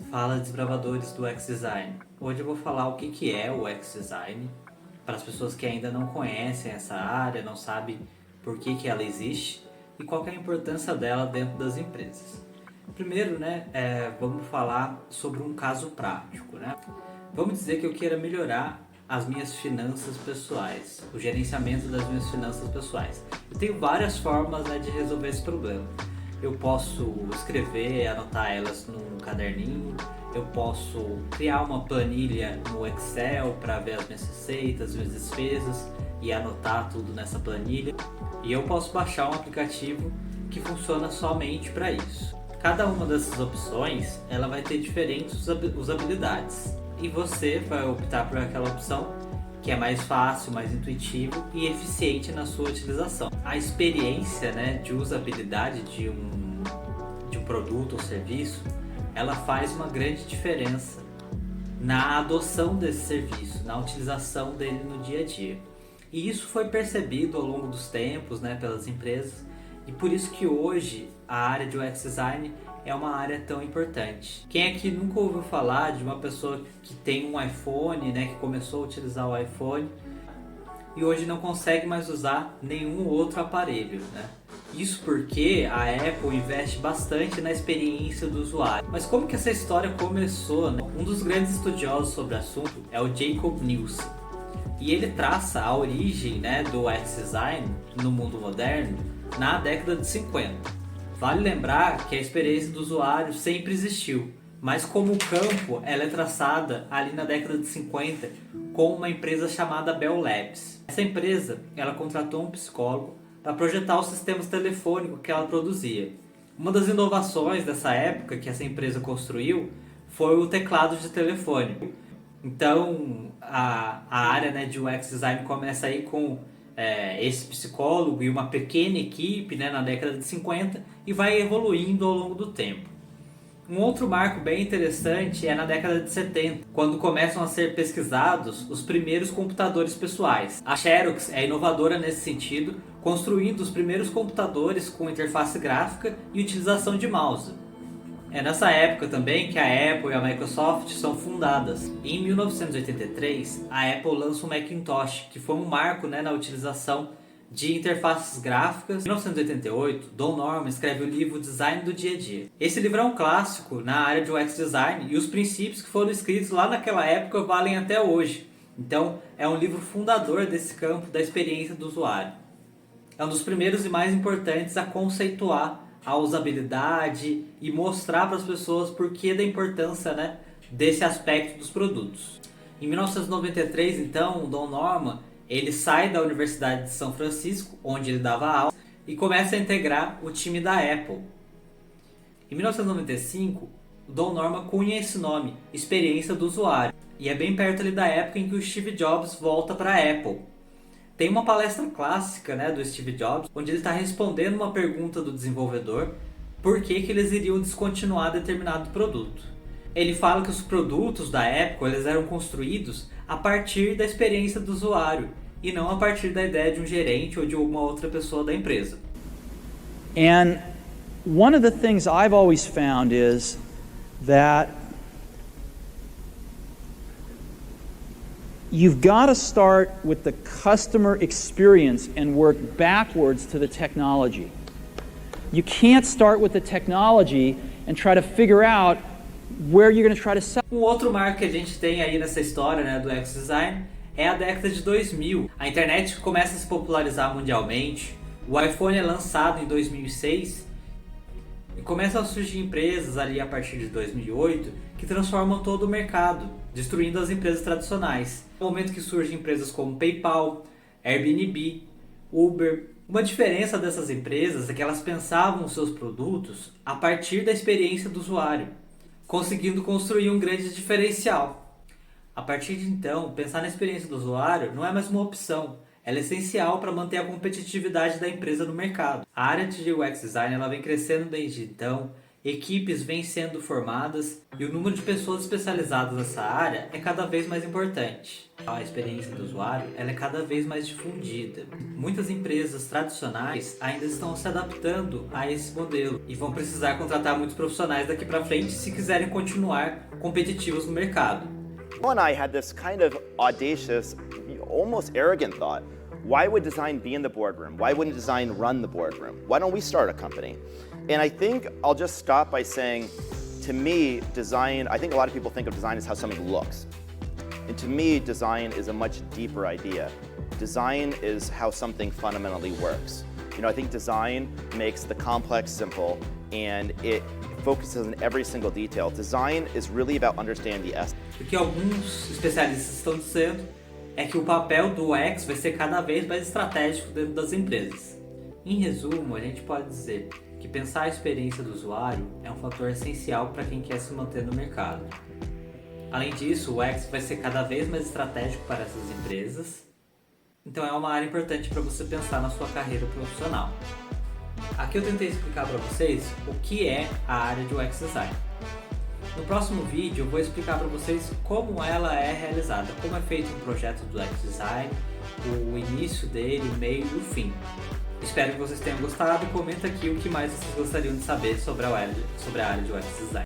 Fala, desbravadores do UX Design. Hoje eu vou falar o que é o UX Design para as pessoas que ainda não conhecem essa área, não sabem por que ela existe e qual que é a importância dela dentro das empresas. Primeiro, vamos falar sobre um caso prático, né? Vamos dizer que eu queira melhorar as minhas finanças pessoais, o gerenciamento das minhas finanças pessoais. Eu tenho várias formas, de resolver esse problema. Eu posso escrever, anotar elas num caderninho, eu posso criar uma planilha no Excel para ver as minhas receitas, minhas despesas e anotar tudo nessa planilha. E eu posso baixar um aplicativo que funciona somente para isso. Cada uma dessas opções, ela vai ter diferentes usabilidades. E você vai optar por aquela opção que é mais fácil, mais intuitivo e eficiente na sua utilização. A experiência, de usabilidade de um produto ou serviço, ela faz uma grande diferença na adoção desse serviço, na utilização dele no dia a dia. E isso foi percebido ao longo dos tempos, pelas empresas, e por isso que hoje a área de UX Design é uma área tão importante. Quem aqui nunca ouviu falar de uma pessoa que tem um iPhone, que começou a utilizar o iPhone e hoje não consegue mais usar nenhum outro aparelho, Isso porque a Apple investe bastante na experiência do usuário. Mas como que essa história começou, Um dos grandes estudiosos sobre o assunto é o Jacob Nielsen. E ele traça a origem, do UX Design no mundo moderno na década de 50. Vale lembrar que a experiência do usuário sempre existiu, mas como campo ela é traçada ali na década de 50 com uma empresa chamada Bell Labs. Essa empresa ela contratou um psicólogo para projetar os sistemas telefônicos que ela produzia. Uma das inovações dessa época que essa empresa construiu foi o teclado de telefone. Então a área de UX Design começa aí com esse psicólogo e uma pequena equipe na década de 50 e vai evoluindo ao longo do tempo. Um outro marco bem interessante é na década de 70, quando começam a ser pesquisados os primeiros computadores pessoais. A Xerox é inovadora nesse sentido, construindo os primeiros computadores com interface gráfica e utilização de mouse. É nessa época também que a Apple e a Microsoft são fundadas. Em 1983, a Apple lança o Macintosh, que foi um marco na utilização de interfaces gráficas. Em 1988, Don Norman escreve o livro Design do Dia a Dia. Esse livro é um clássico na área de UX Design e os princípios que foram escritos lá naquela época valem até hoje. Então, é um livro fundador desse campo da experiência do usuário. É um dos primeiros e mais importantes a conceituar a usabilidade e mostrar para as pessoas por que da importância desse aspecto dos produtos. Em 1993, então, o Don Norman ele sai da Universidade de São Francisco, onde ele dava aula, e começa a integrar o time da Apple. Em 1995, o Don Norman cunha esse nome, Experiência do Usuário, e é bem perto ali da época em que o Steve Jobs volta para a Apple. Tem uma palestra clássica do Steve Jobs, onde ele está respondendo uma pergunta do desenvolvedor por que eles iriam descontinuar determinado produto. Ele fala que os produtos da Apple eles eram construídos a partir da experiência do usuário e não a partir da ideia de um gerente ou de alguma outra pessoa da empresa. And one of the things I've always found is that you've got to start with the customer experience and work backwards to the technology. You can't start with the technology and try to figure out where you're going to try to sell. Um outro marco que a gente tem aí nessa história do UX Design é a década de 2000. A internet começa a se popularizar mundialmente, o iPhone é lançado em 2006 e começam a surgir empresas ali a partir de 2008 que transformam todo o mercado, destruindo as empresas tradicionais. No momento que surgem empresas como PayPal, Airbnb, Uber. Uma diferença dessas empresas é que elas pensavam os seus produtos a partir da experiência do usuário, conseguindo construir um grande diferencial. A partir de então, pensar na experiência do usuário não é mais uma opção, ela é essencial para manter a competitividade da empresa no mercado. A área de UX Design ela vem crescendo desde então Equipes vêm sendo formadas e o número de pessoas especializadas nessa área é cada vez mais importante. A experiência do usuário ela é cada vez mais difundida. Muitas empresas tradicionais ainda estão se adaptando a esse modelo e vão precisar contratar muitos profissionais daqui para frente se quiserem continuar competitivos no mercado. Paul and I had this kind of audacious, almost arrogant thought. Why would design be in the boardroom? Why wouldn't design run the boardroom? Why don't we start a company? And I think I'll just stop by saying, to me, design, I think a lot of people think of design as how something looks. And to me, design is a much deeper idea. Design is how something fundamentally works. You know, I think design makes the complex simple and it focuses on every single detail. Design is really about understanding the essence. O que alguns especialistas estão dizendo é que o papel do UX vai ser cada vez mais estratégico dentro das empresas. Em resumo, a gente pode dizer que pensar a experiência do usuário é um fator essencial para quem quer se manter no mercado. Além disso, o UX vai ser cada vez mais estratégico para essas empresas, então é uma área importante para você pensar na sua carreira profissional. Aqui eu tentei explicar para vocês o que é a área de UX Design. No próximo vídeo eu vou explicar para vocês como ela é realizada, como é feito um projeto do UX Design, o início dele, o meio e o fim. Espero que vocês tenham gostado e comenta aqui o que mais vocês gostariam de saber sobre a área de UX Design.